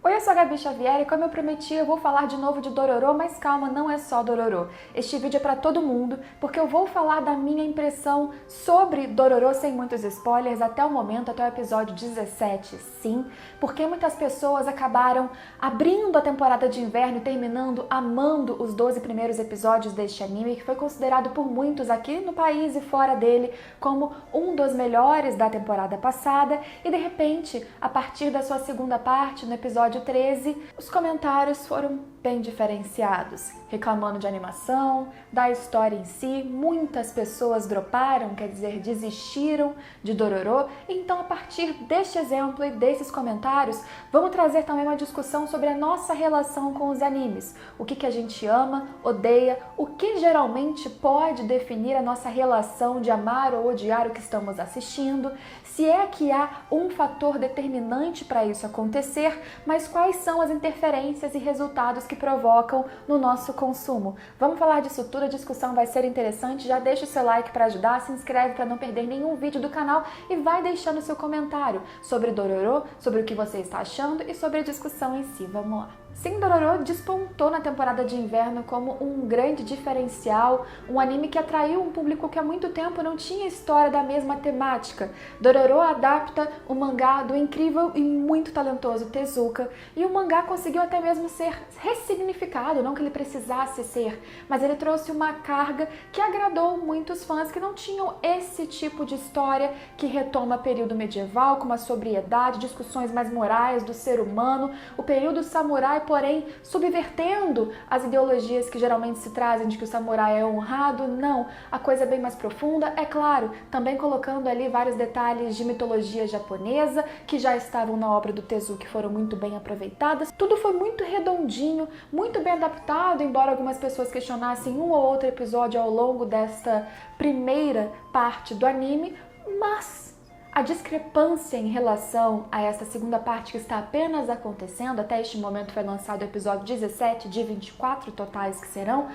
Oi, eu sou a Gabi Xavier e como eu prometi eu vou falar de novo de Dororo, mas calma, não é só Dororo. Este vídeo é para todo mundo, porque eu vou falar da minha impressão sobre Dororo sem muitos spoilers até o momento, até o episódio 17, sim, porque muitas pessoas acabaram abrindo a temporada de inverno e terminando amando os 12 primeiros episódios deste anime, que foi considerado por muitos aqui no país e fora dele como um dos melhores da temporada passada, e de repente, a partir da sua segunda parte, no episódio 13, os comentários foram bem diferenciados, reclamando de animação, da história em si. Muitas pessoas droparam, quer dizer, desistiram de Dororo. Então, a partir deste exemplo e desses comentários, vamos trazer também uma discussão sobre a nossa relação com os animes. O que a gente ama, odeia, o que geralmente pode definir a nossa relação de amar ou odiar o que estamos assistindo, se é que há um fator determinante para isso acontecer, mas quais são as interferências e resultados que provocam no nosso consumo. Vamos falar disso tudo, a discussão vai ser interessante. Já deixa o seu like para ajudar, se inscreve para não perder nenhum vídeo do canal e vai deixando seu comentário sobre Dororo, sobre o que você está achando e sobre a discussão em si. Vamos lá. Sim, Dororo despontou na temporada de inverno como um grande diferencial, um anime que atraiu um público que há muito tempo não tinha história da mesma temática. Dororo adapta o mangá do incrível e muito talentoso Tezuka, e o mangá conseguiu até mesmo ser ressignificado, não que ele precisasse ser, mas ele trouxe uma carga que agradou muitos fãs que não tinham esse tipo de história que retoma o período medieval com uma sobriedade, discussões mais morais do ser humano, o período samurai, porém subvertendo as ideologias que geralmente se trazem de que o samurai é honrado. Não, a coisa é bem mais profunda, é claro, também colocando ali vários detalhes de mitologia japonesa que já estavam na obra do Tezuka, que foram muito bem aproveitadas. Tudo foi muito redondinho, muito bem adaptado, embora algumas pessoas questionassem um ou outro episódio ao longo desta primeira parte do anime, mas a discrepância em relação a essa segunda parte que está apenas acontecendo, até este momento foi lançado o episódio 17 de 24 totais que serão,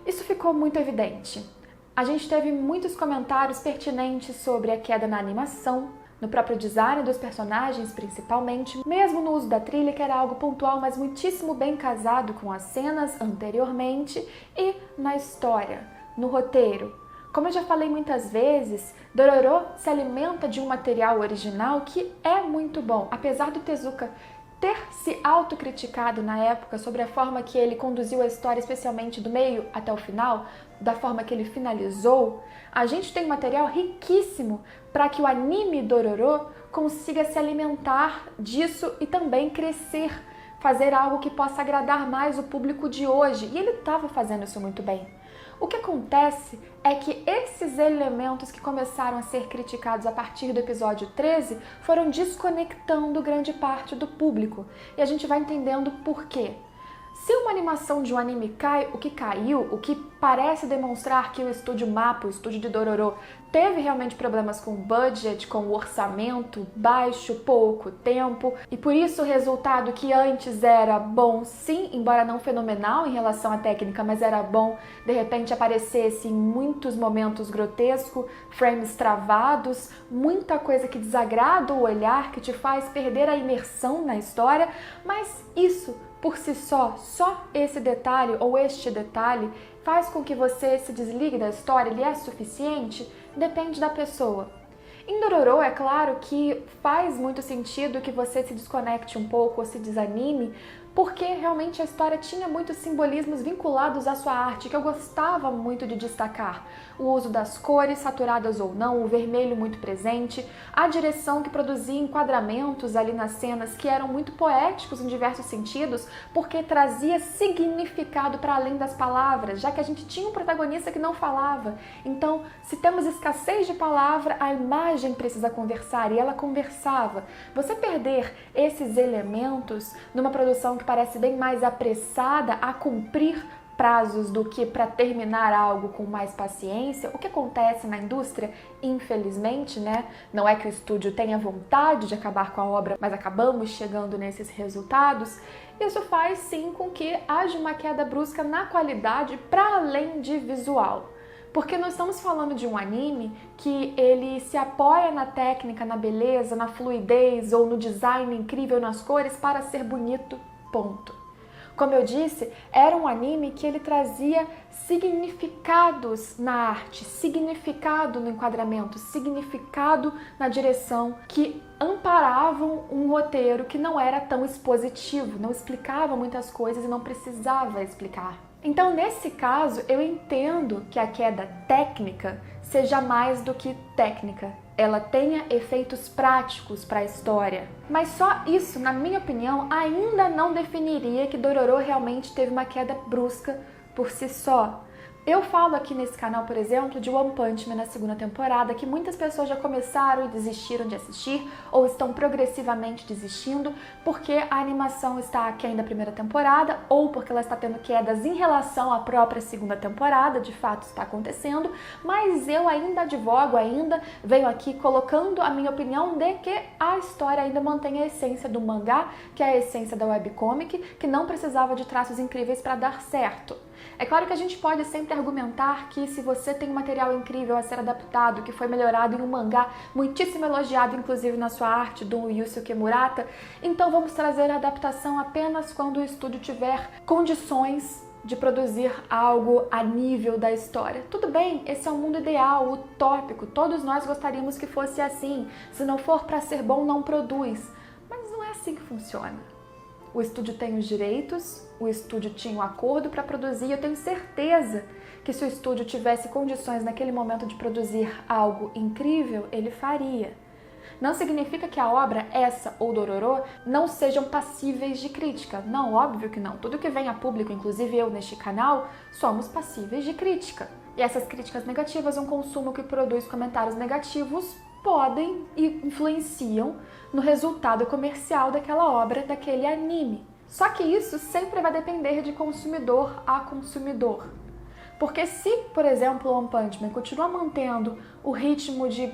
isso ficou muito evidente. A gente teve muitos comentários pertinentes sobre a queda na animação, no próprio design dos personagens principalmente, mesmo no uso da trilha, que era algo pontual, mas muitíssimo bem casado com as cenas anteriormente, e na história, no roteiro. Como eu já falei muitas vezes, Dororo se alimenta de um material original que é muito bom. Apesar do Tezuka ter se autocriticado na época sobre a forma que ele conduziu a história, especialmente do meio até o final, da forma que ele finalizou, a gente tem material riquíssimo para que o anime Dororo consiga se alimentar disso e também crescer, fazer algo que possa agradar mais o público de hoje. E ele estava fazendo isso muito bem. O que acontece é que esses elementos que começaram a ser criticados a partir do episódio 13 foram desconectando grande parte do público. E a gente vai entendendo por quê. Se uma animação de um anime cai, o que caiu, o que parece demonstrar que o estúdio MAPPA, o estúdio de Dororo, teve realmente problemas com o budget, com o orçamento baixo, pouco tempo, e por isso o resultado que antes era bom, sim, embora não fenomenal em relação à técnica, mas era bom, de repente aparecesse em muitos momentos grotesco, frames travados, muita coisa que desagrada o olhar, que te faz perder a imersão na história, mas isso por si só esse detalhe ou este detalhe faz com que você se desligue da história, ele é suficiente? Depende da pessoa. Em Dororo, é claro que faz muito sentido que você se desconecte um pouco ou se desanime, porque realmente a história tinha muitos simbolismos vinculados à sua arte, que eu gostava muito de destacar. O uso das cores, saturadas ou não, o vermelho muito presente, a direção que produzia enquadramentos ali nas cenas que eram muito poéticos em diversos sentidos, porque trazia significado para além das palavras, já que a gente tinha um protagonista que não falava. Então, se temos escassez de palavra, a imagem precisa conversar, e ela conversava. Você perder esses elementos numa produção que parece bem mais apressada a cumprir prazos do que para terminar algo com mais paciência, o que acontece na indústria, infelizmente, né? Não é que o estúdio tenha vontade de acabar com a obra, mas acabamos chegando nesses resultados. Isso faz sim com que haja uma queda brusca na qualidade para além de visual. Porque nós estamos falando de um anime que ele se apoia na técnica, na beleza, na fluidez ou no design incrível nas cores para ser bonito, ponto. Como eu disse, era um anime que ele trazia significados na arte, significado no enquadramento, significado na direção, que amparavam um roteiro que não era tão expositivo, não explicava muitas coisas e não precisava explicar. Então, nesse caso, eu entendo que a queda técnica seja mais do que técnica. Ela tenha efeitos práticos para a história. Mas só isso, na minha opinião, ainda não definiria que Dororo realmente teve uma queda brusca por si só. Eu falo aqui nesse canal, por exemplo, de One Punch Man na segunda temporada, que muitas pessoas já começaram e desistiram de assistir, ou estão progressivamente desistindo, porque a animação está aquém da primeira temporada, ou porque ela está tendo quedas em relação à própria segunda temporada, de fato está acontecendo, mas eu ainda advogo, venho aqui colocando a minha opinião de que a história ainda mantém a essência do mangá, que é a essência da webcomic, que não precisava de traços incríveis para dar certo. É claro que a gente pode sempre argumentar que se você tem um material incrível a ser adaptado, que foi melhorado em um mangá muitíssimo elogiado, inclusive na sua arte, do Yusuke Murata, então vamos trazer a adaptação apenas quando o estúdio tiver condições de produzir algo a nível da história. Tudo bem, esse é um mundo ideal, utópico, todos nós gostaríamos que fosse assim. Se não for para ser bom, não produz. Mas não é assim que funciona. O estúdio tem os direitos, o estúdio tinha um acordo para produzir, e eu tenho certeza que se o estúdio tivesse condições naquele momento de produzir algo incrível, ele faria. Não significa que a obra, essa ou Dororo, não sejam passíveis de crítica. Não, óbvio que não. Tudo que vem a público, inclusive eu neste canal, somos passíveis de crítica. E essas críticas negativas, um consumo que produz comentários negativos, podem e influenciam no resultado comercial daquela obra, daquele anime. Só que isso sempre vai depender de consumidor a consumidor. Porque se, por exemplo, One Punch Man continua mantendo o ritmo de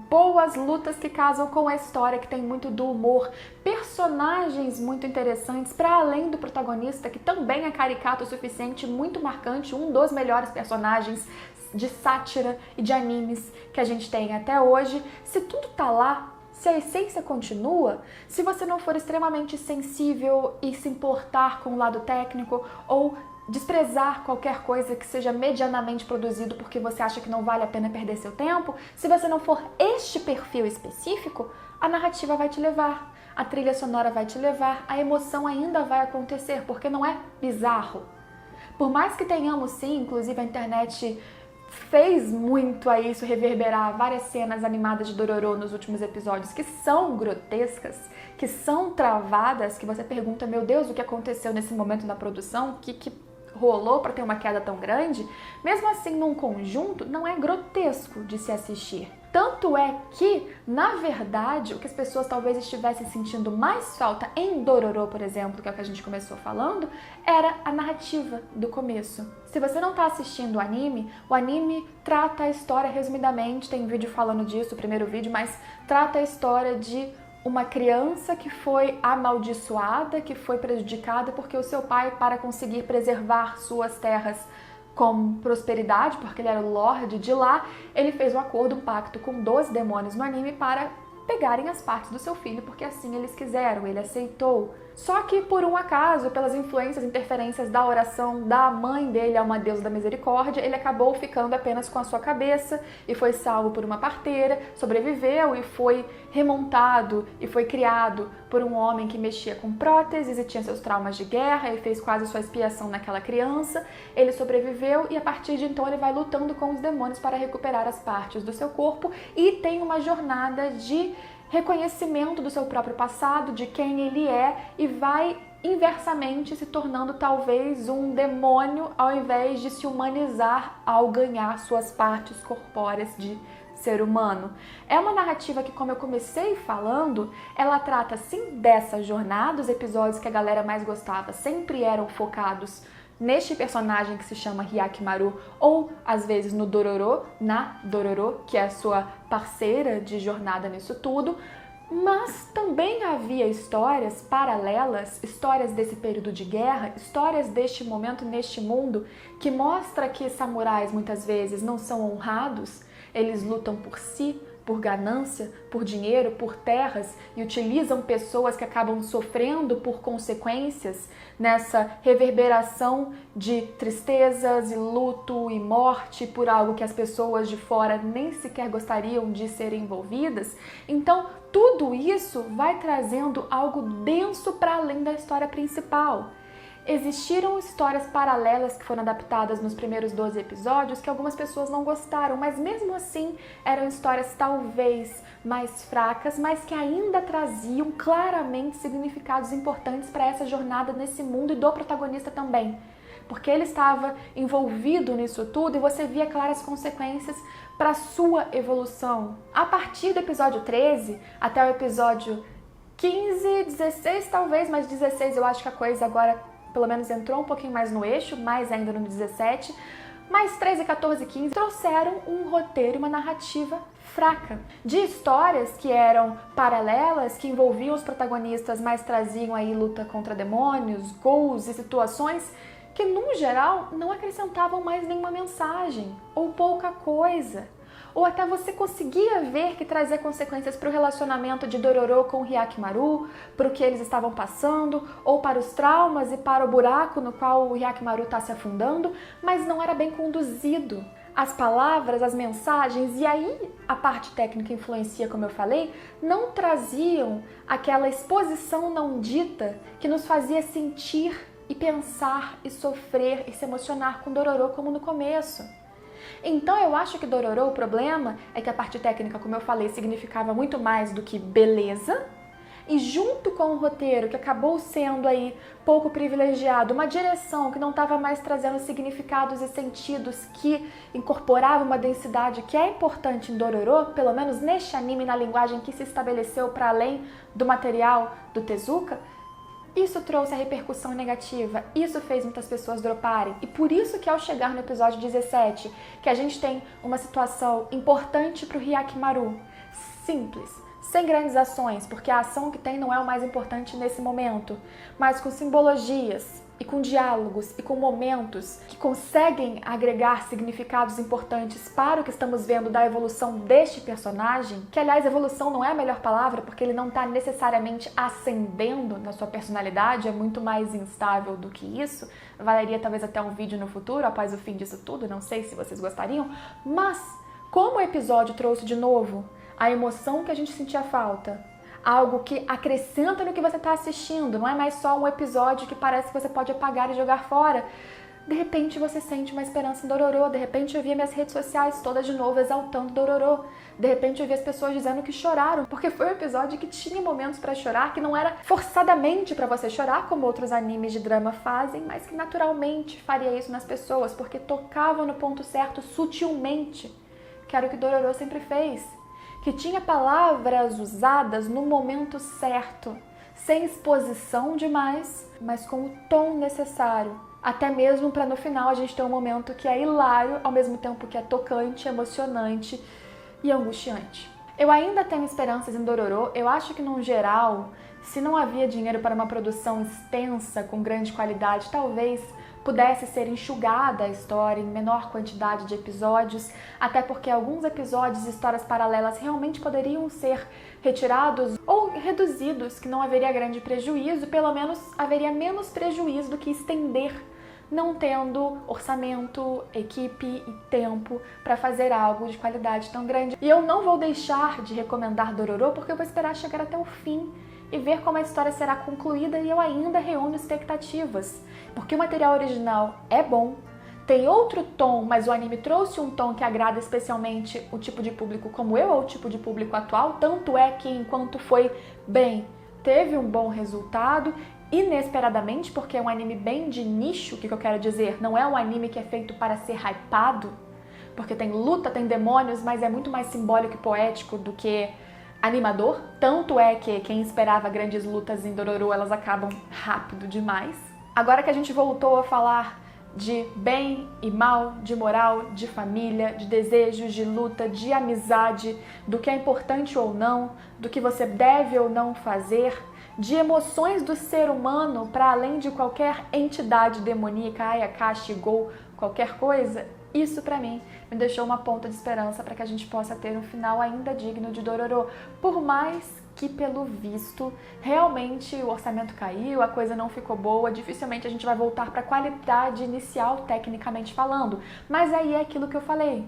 boas lutas que casam com a história, que tem muito do humor, personagens muito interessantes, para além do protagonista, que também é caricato o suficiente, muito marcante, um dos melhores personagens de sátira e de animes que a gente tem até hoje, se tudo tá lá, se a essência continua, se você não for extremamente sensível e se importar com o lado técnico ou desprezar qualquer coisa que seja medianamente produzido porque você acha que não vale a pena perder seu tempo, se você não for este perfil específico, a narrativa vai te levar, a trilha sonora vai te levar, a emoção ainda vai acontecer, porque não é bizarro. Por mais que tenhamos sim, inclusive a internet fez muito a isso reverberar várias cenas animadas de Dororo nos últimos episódios que são grotescas, que são travadas, que você pergunta, meu Deus, o que aconteceu nesse momento na produção? O que rolou para ter uma queda tão grande? Mesmo assim, num conjunto, não é grotesco de se assistir. Tanto é que, na verdade, o que as pessoas talvez estivessem sentindo mais falta em Dororo, por exemplo, que é o que a gente começou falando, era a narrativa do começo. Se você não está assistindo o anime trata a história resumidamente, tem vídeo falando disso, o primeiro vídeo, mas trata a história de uma criança que foi amaldiçoada, que foi prejudicada porque o seu pai, para conseguir preservar suas terras com prosperidade, porque ele era o Lorde de lá, ele fez um acordo, um pacto com 12 demônios no anime para pegarem as partes do seu filho, porque assim eles quiseram, ele aceitou. Só que por um acaso, pelas influências, interferências da oração da mãe dele a uma deusa da misericórdia, ele acabou ficando apenas com a sua cabeça e foi salvo por uma parteira, sobreviveu e foi remontado e foi criado por um homem que mexia com próteses e tinha seus traumas de guerra e fez quase sua expiação naquela criança. Ele sobreviveu e a partir de então ele vai lutando com os demônios para recuperar as partes do seu corpo e tem uma jornada de reconhecimento do seu próprio passado, de quem ele é, e vai inversamente se tornando talvez um demônio ao invés de se humanizar ao ganhar suas partes corpóreas de ser humano. É uma narrativa que, como eu comecei falando, ela trata sim dessa jornada. Os episódios que a galera mais gostava sempre eram focados neste personagem que se chama Hyakimaru, ou às vezes no Dororo, na Dororo, que é a sua parceira de jornada nisso tudo, Mas também havia histórias paralelas, histórias desse período de guerra, histórias deste momento neste mundo, que mostra que samurais muitas vezes não são honrados, eles lutam por si, por ganância, por dinheiro, por terras e utilizam pessoas que acabam sofrendo por consequências nessa reverberação de tristezas e luto e morte por algo que as pessoas de fora nem sequer gostariam de serem envolvidas. Então, tudo isso vai trazendo algo denso para além da história principal. Existiram histórias paralelas que foram adaptadas nos primeiros 12 episódios que algumas pessoas não gostaram, mas mesmo assim eram histórias talvez mais fracas, mas que ainda traziam claramente significados importantes para essa jornada nesse mundo e do protagonista também. Porque ele estava envolvido nisso tudo e você via claras consequências para a sua evolução. A partir do episódio 13 até o episódio 15, 16 talvez, mas 16 eu acho que a coisa agora pelo menos entrou um pouquinho mais no eixo, mais ainda no 17, mas 13, 14 e 15 trouxeram um roteiro e uma narrativa fraca, de histórias que eram paralelas, que envolviam os protagonistas, mas traziam aí luta contra demônios, gols e situações que, no geral, não acrescentavam mais nenhuma mensagem, ou pouca coisa. Ou até você conseguia ver que trazia consequências para o relacionamento de Dororo com Hyakimaru, para o que eles estavam passando, ou para os traumas e para o buraco no qual o Hyakimaru está se afundando, mas não era bem conduzido. As palavras, as mensagens, e aí a parte técnica influencia, como eu falei, não traziam aquela exposição não dita que nos fazia sentir e pensar e sofrer e se emocionar com Dororo como no começo. Então eu acho que Dororo, o problema é que a parte técnica, como eu falei, significava muito mais do que beleza, e junto com o roteiro, que acabou sendo aí pouco privilegiado, uma direção que não estava mais trazendo significados e sentidos que incorporavam uma densidade que é importante em Dororo, pelo menos neste anime, na linguagem que se estabeleceu para além do material do Tezuka, isso trouxe a repercussão negativa, isso fez muitas pessoas droparem. E por isso que ao chegar no episódio 17, que a gente tem uma situação importante para o Hyakimaru, simples, sem grandes ações, porque a ação que tem não é o mais importante nesse momento, mas com simbologias e com diálogos e com momentos que conseguem agregar significados importantes para o que estamos vendo da evolução deste personagem, que aliás evolução não é a melhor palavra porque ele não está necessariamente ascendendo na sua personalidade, é muito mais instável do que isso, valeria talvez até um vídeo no futuro após o fim disso tudo, não sei se vocês gostariam, mas como o episódio trouxe de novo a emoção que a gente sentia falta, algo que acrescenta no que você está assistindo, não é mais só um episódio que parece que você pode apagar e jogar fora. De repente você sente uma esperança em Dororo, de repente eu vi minhas redes sociais todas de novo exaltando Dororo, de repente eu vi as pessoas dizendo que choraram, porque foi um episódio que tinha momentos para chorar, que não era forçadamente para você chorar, como outros animes de drama fazem, mas que naturalmente faria isso nas pessoas, porque tocava no ponto certo sutilmente, que era o que Dororo sempre fez. Que tinha palavras usadas no momento certo, sem exposição demais, mas com o tom necessário. Até mesmo para no final a gente ter um momento que é hilário, ao mesmo tempo que é tocante, emocionante e angustiante. Eu ainda tenho esperanças em Dororo, eu acho que no geral, se não havia dinheiro para uma produção extensa, com grande qualidade, talvez pudesse ser enxugada a história em menor quantidade de episódios, até porque alguns episódios e histórias paralelas realmente poderiam ser retirados ou reduzidos, que não haveria grande prejuízo, pelo menos haveria menos prejuízo do que estender, não tendo orçamento, equipe e tempo para fazer algo de qualidade tão grande. E eu não vou deixar de recomendar Dororo porque eu vou esperar chegar até o fim e ver como a história será concluída, e eu ainda reúno expectativas, porque o material original é bom, tem outro tom, mas o anime trouxe um tom que agrada especialmente o tipo de público como eu, ou o tipo de público atual, tanto é que enquanto foi bem, teve um bom resultado, inesperadamente, porque é um anime bem de nicho, o que eu quero dizer, não é um anime que é feito para ser hypado, porque tem luta, tem demônios, mas é muito mais simbólico e poético do que animador, tanto é que quem esperava grandes lutas em Dororo, elas acabam rápido demais. Agora que a gente voltou a falar de bem e mal, de moral, de família, de desejos, de luta, de amizade, do que é importante ou não, do que você deve ou não fazer, de emoções do ser humano para além de qualquer entidade demoníaca, Aya, Kashi, Go, qualquer coisa. Isso para mim me deixou uma ponta de esperança para que a gente possa ter um final ainda digno de Dororo, por mais que, pelo visto, realmente o orçamento caiu, a coisa não ficou boa, dificilmente a gente vai voltar para a qualidade inicial, tecnicamente falando. Mas aí é aquilo que eu falei.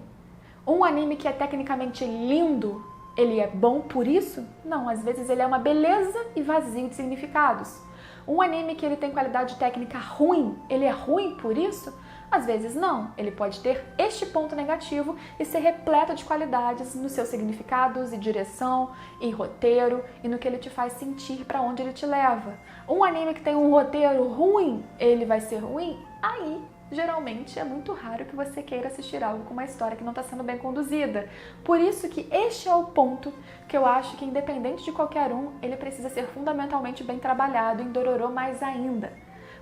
Um anime que é tecnicamente lindo, ele é bom por isso? Não, às vezes ele é uma beleza e vazio de significados. Um anime que ele tem qualidade técnica ruim, ele é ruim por isso? Às vezes não, ele pode ter este ponto negativo e ser repleto de qualidades nos seus significados e direção e roteiro e no que ele te faz sentir, para onde ele te leva. Um anime que tem um roteiro ruim, ele vai ser ruim? Aí, geralmente, é muito raro que você queira assistir algo com uma história que não está sendo bem conduzida. Por isso que este é o ponto que eu acho que, independente de qualquer um, ele precisa ser fundamentalmente bem trabalhado em Dororo mais ainda.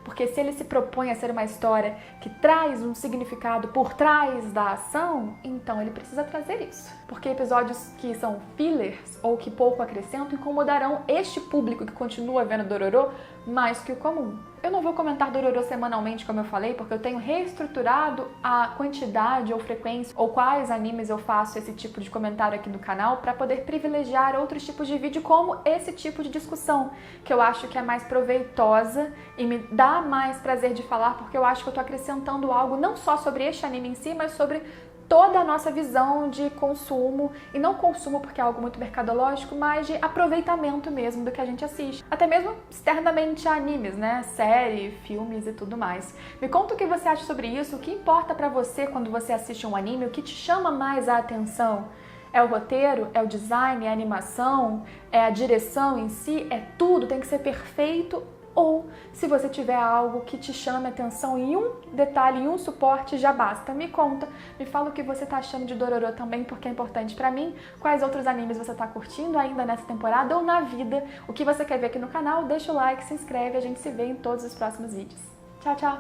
Porque se ele se propõe a ser uma história que traz um significado por trás da ação, então ele precisa trazer isso. Porque episódios que são fillers ou que pouco acrescentam incomodarão este público que continua vendo Dororo mais que o comum. Eu não vou comentar Dororo semanalmente, como eu falei, porque eu tenho reestruturado a quantidade ou frequência ou quais animes eu faço esse tipo de comentário aqui no canal para poder privilegiar outros tipos de vídeo, como esse tipo de discussão, que eu acho que é mais proveitosa e me dá mais prazer de falar, porque eu acho que eu tô acrescentando algo não só sobre este anime em si, mas sobre toda a nossa visão de consumo, e não consumo porque é algo muito mercadológico, mas de aproveitamento mesmo do que a gente assiste. Até mesmo externamente a animes, né? Série, filmes e tudo mais. Me conta o que você acha sobre isso, o que importa pra você quando você assiste um anime, o que te chama mais a atenção? É o roteiro? É o design? É a animação? É a direção em si? É tudo? Tem que ser perfeito? Ou se você tiver algo que te chame a atenção em um detalhe, em um suporte, já basta. Me conta, me fala o que você tá achando de Dororo também, porque é importante pra mim. Quais outros animes você tá curtindo ainda nessa temporada ou na vida? O que você quer ver aqui no canal? Deixa o like, se inscreve, a gente se vê em todos os próximos vídeos. Tchau, tchau!